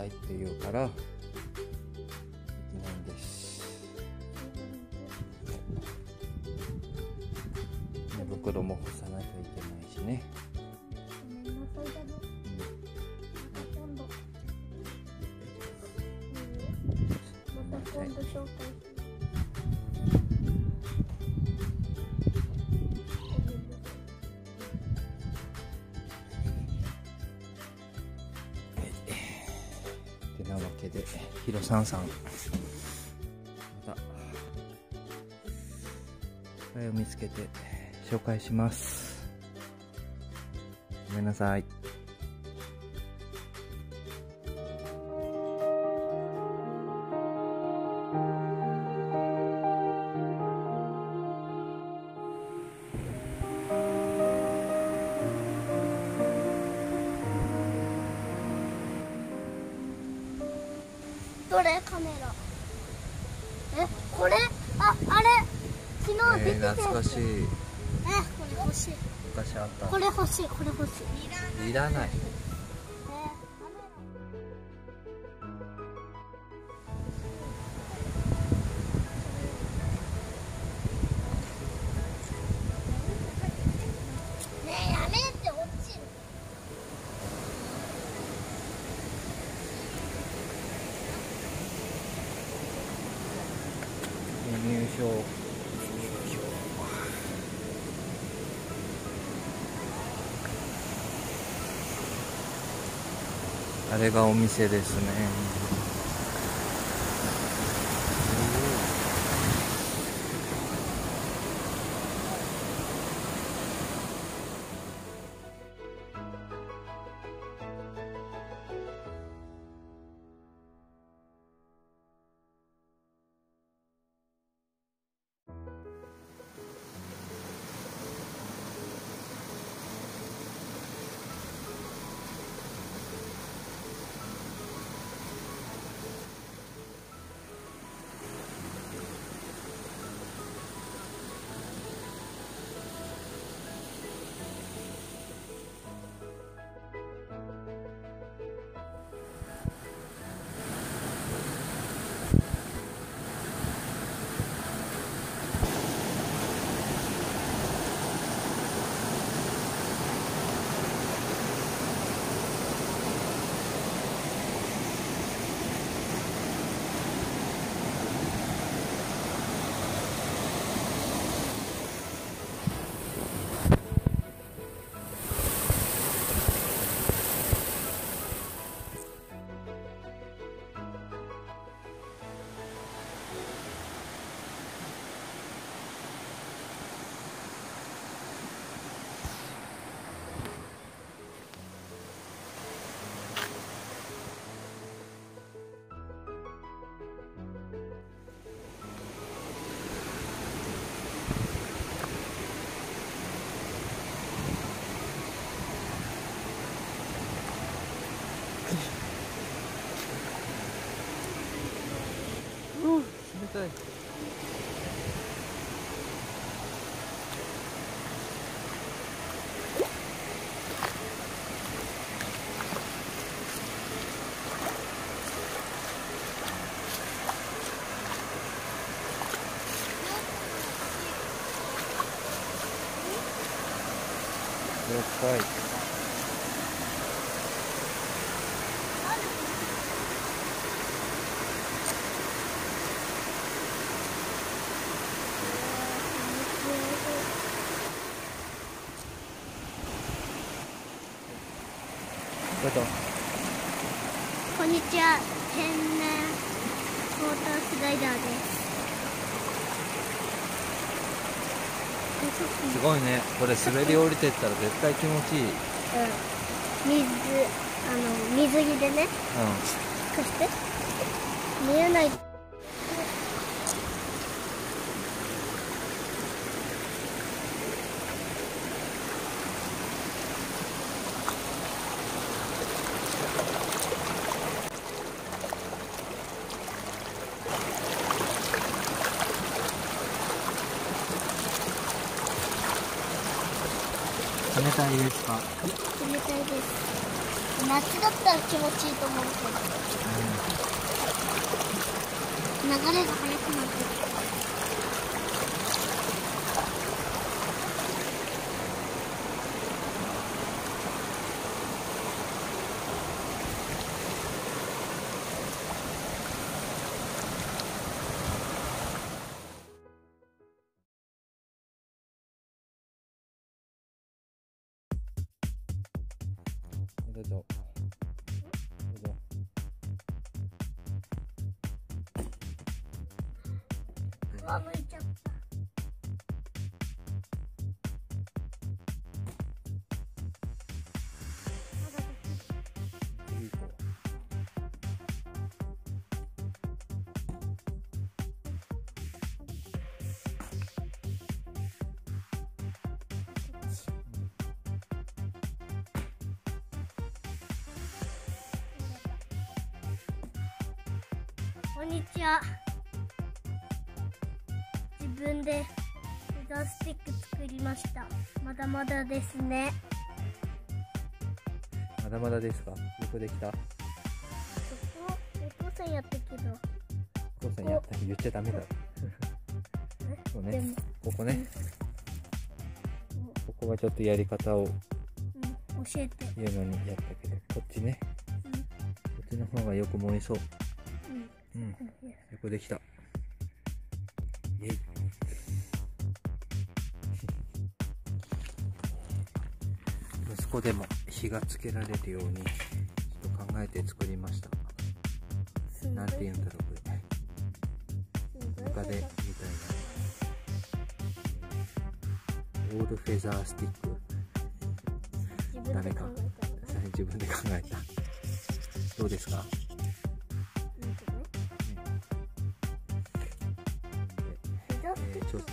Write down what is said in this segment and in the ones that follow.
って言うからできないんです。寝袋も干さないといけないしね。また今度紹介する。てなわけで、ひろさんまたこれを見つけて紹介します。ごめんなさい。どれカメラ？これ？あれ昨日出てたやつ。懐かしい。これ欲しい。昔あった。これ欲しい。これ欲しい。いらない。やめて落ちる。入賞。あれがお店ですね。冷たい。了解。とう。こんにちは。天然ウォータースライダーです。すごいね。これ滑り降りてったら絶対気持ちいい。水着でね。そして見えない。冷たいですか？冷たいです。夏だったら気持ちいいと思うけど、流れが速くなってる。どうぞ。どうぞ。皮むいちゃった。次行こう。こんにちは。自分でフェザースティック作りました。まだまだですね。まだまだですか？よくできた？そこお父さんやったけど。お父さんやった。言っちゃダメだ。そうね。ここね。ここはちょっとやり方を教えて。言うのにやったけど、こっちね。こっちの方がよく燃えそう。よくできた。イエイ。息子でも火がつけられるようにちょっと考えて作りました。なんて言うんだろうこれ。ムカデみたいな。オールフェザースティック。ダメか。自分で考えた。どうですか？ちょっと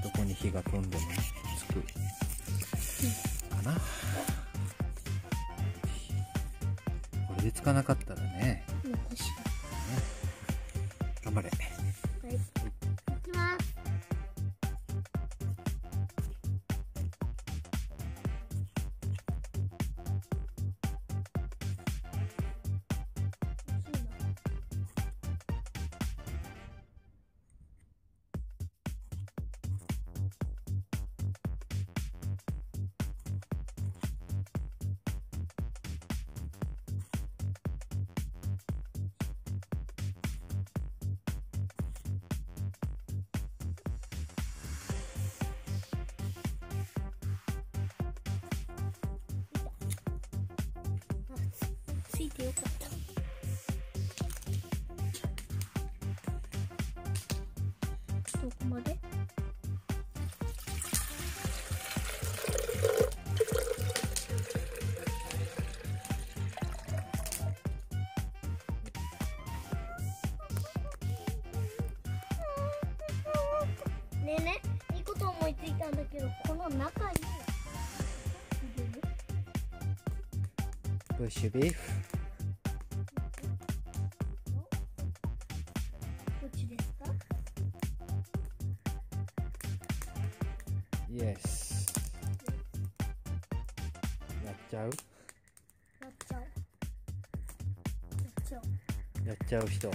どこに火が飛んでもつくかな。これでつかなかったらね。頑張れ。はい。いきます。ついてよかった。どこまで？ねえねえ、いいこと思いついたんだけど、この中に入れる？ブッシュビーフ。どっちですか？イエス。やっちゃう？やっちゃおう。やっちゃおう。やっちゃう人。は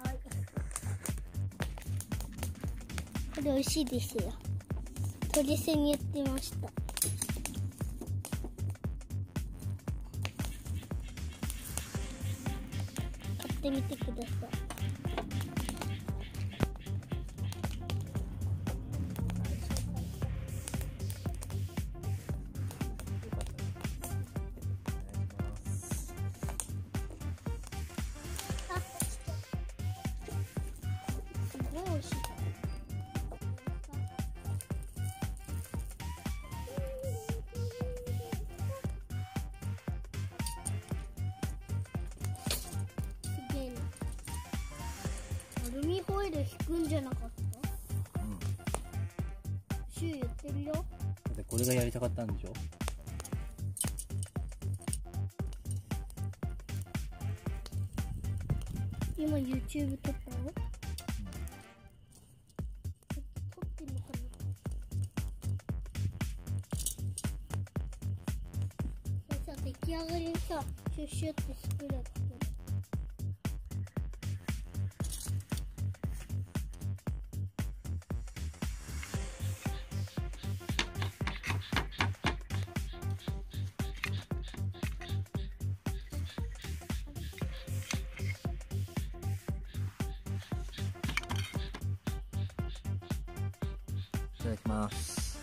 ーい。これ美味しいですよ。鳥せに言ってました。買ってみてください。弾くんじゃなかった？うん。シュウ言ってるよ。だってこれがやりたかったんでしょ。今 YouTube 撮ったの？撮ってんのかな？さ、出来上がりにさ、シュッシュってスプレーかける。いただきます。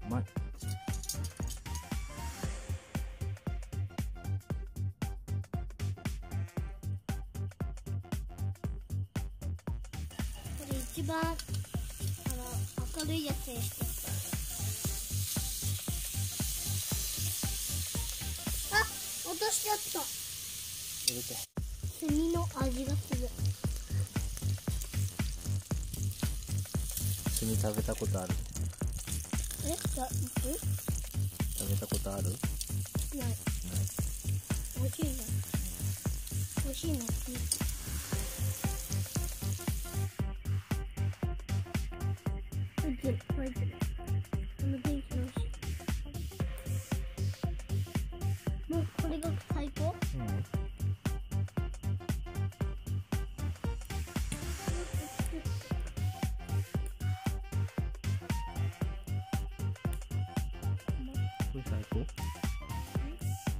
うまい。これ一番明るいやつにして。落としちゃった。入れて。炭の味がする。炭食べたことある？じゃあいく？食べたことある？ない。美味しいじゃん。美味しいのって言う。入ってる。入ってる。この電気のし。もうこれが最高？うん。これ最高？こ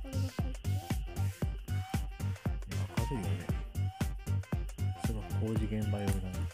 れが最高。明るいよね。すごい工事現場用だね。